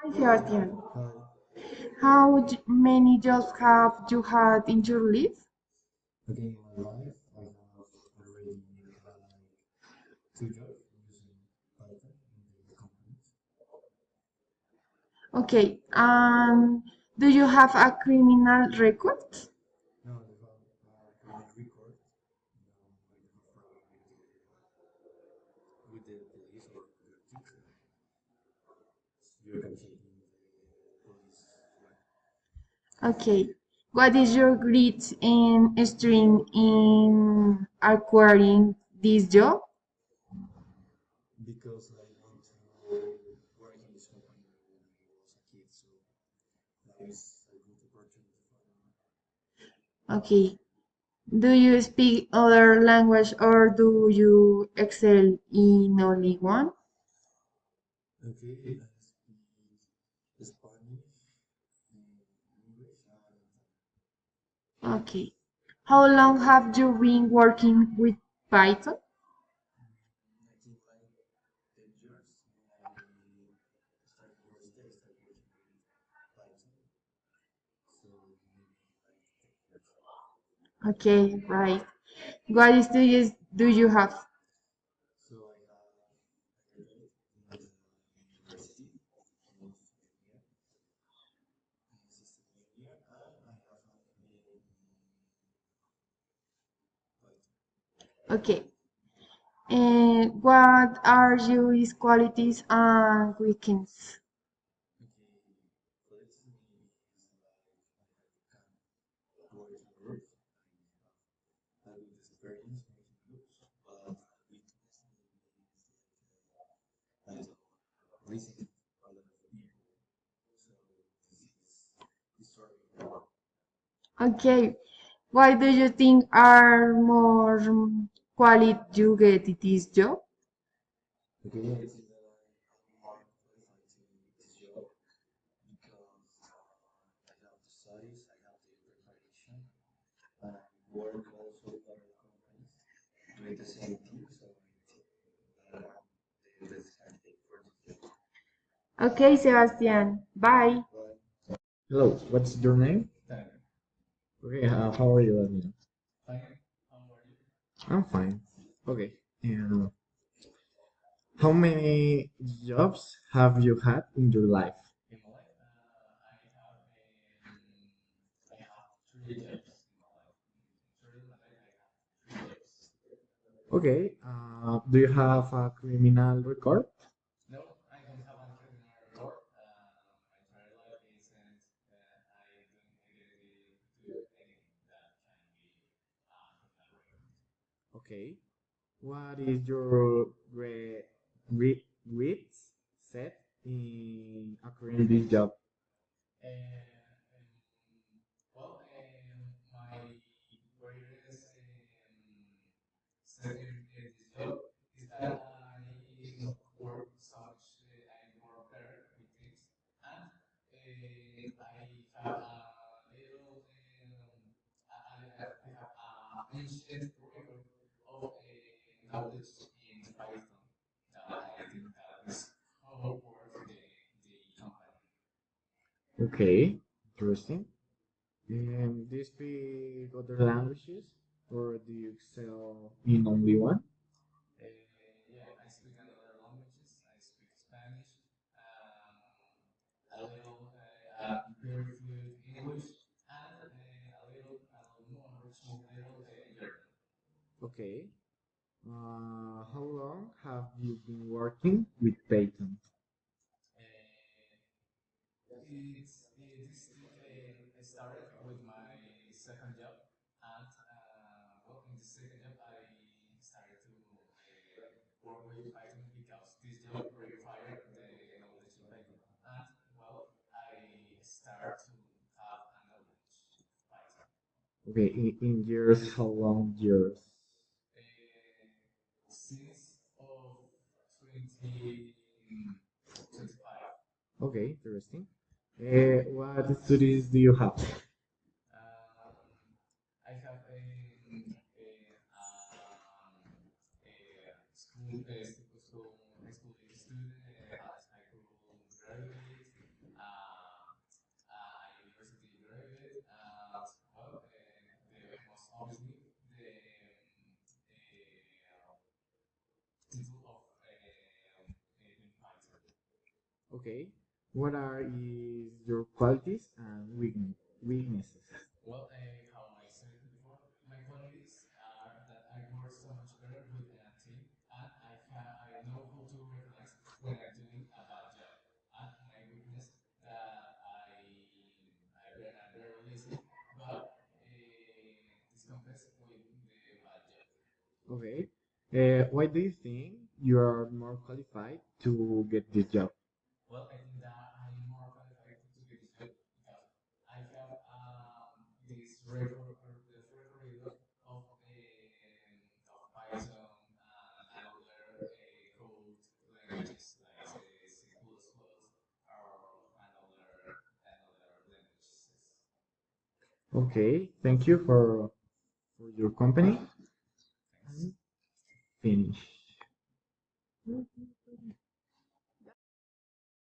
Hi, Sebastian. Hi. How many jobs have you had in your life? Okay, in my life, I have already had like two jobs using Python in the companies. Okay, do you have a criminal record? Now I have a criminal record. Now I have a problem with the police or authorities. You can check in the police web Okay, what is your grit and strength in acquiring this job? because I want to work in this company when I was a kid. So now is a good opportunity for me. Okay, do you speak other language or do you excel in only one? Okay, I speak Spanish, English, and Okay, how long have you been working with Python? I think like 10 years. I started university, I started working with Python, so maybe like 10 years. Okay, right. What studies do you have? So I have a graduate in the University of Engineer, in System Engineer, and I have an MBA in Python. Okay. And what are your qualities and weekends? Okay, quality maybe is like I can work in groups. I have a good experience making groups, but weakness maybe is like I don't listen a lot of people. So this is disturbing me. Okay. Why do you think are more quality you get this job? Okay, I think that I'm more qualified to this job because I have the studies, I have the preparation, and I work also with other companies doing the same thing. So I think that I'm the best candidate for this job. Okay, Sebastian. Bye. But hello, what's your name? Tyler. Okay, how are you, Adrian? Fine. How are you? I'm fine. Okay. And how many jobs have you had in your life? In my life, I have three jobs in my life. In my life, I have three jobs. Okay. Do you have a criminal record? No, I don't have a criminal record. My entire life isn't. I didn't do anything that can be criminal record. Okay. What is your grades set in acquiring this job? Um, well, my greatest set in this job is that I don't work so much. I work better with things, and I have a little. I have ancient record of knowledge in Python that I think that is how works the company. Okay, interesting. Do you speak other languages or do you excel in only one? Yeah, I speak another languages. I speak Spanish, um, a little, very fluent English, and a little more, small little German. Okay. How long have you been working with Peyton? I started with my second job, and well, in the second job, I started to work with Python because this job required the knowledge in Python, and well, I start to have a knowledge of Python. Okay, in years, how long years? Since of 2025. Okay, interesting. What studies do you have? I have school, high school student, high school graduate. Okay. What are is your qualities and weaknesses? Well, how I said before, my qualities are that I work so much better with a team, and I know how to recognize when I'm doing a bad job. And my weakness that I'm very lazy, but this compares with the bad job. Okay. Why do you think you are more qualified to get this job? Well, I think that I'm more qualified to get this job because I have this record of Python and another code languages like C++ or another languages. Okay. Thank you for your company. Thanks. Finish.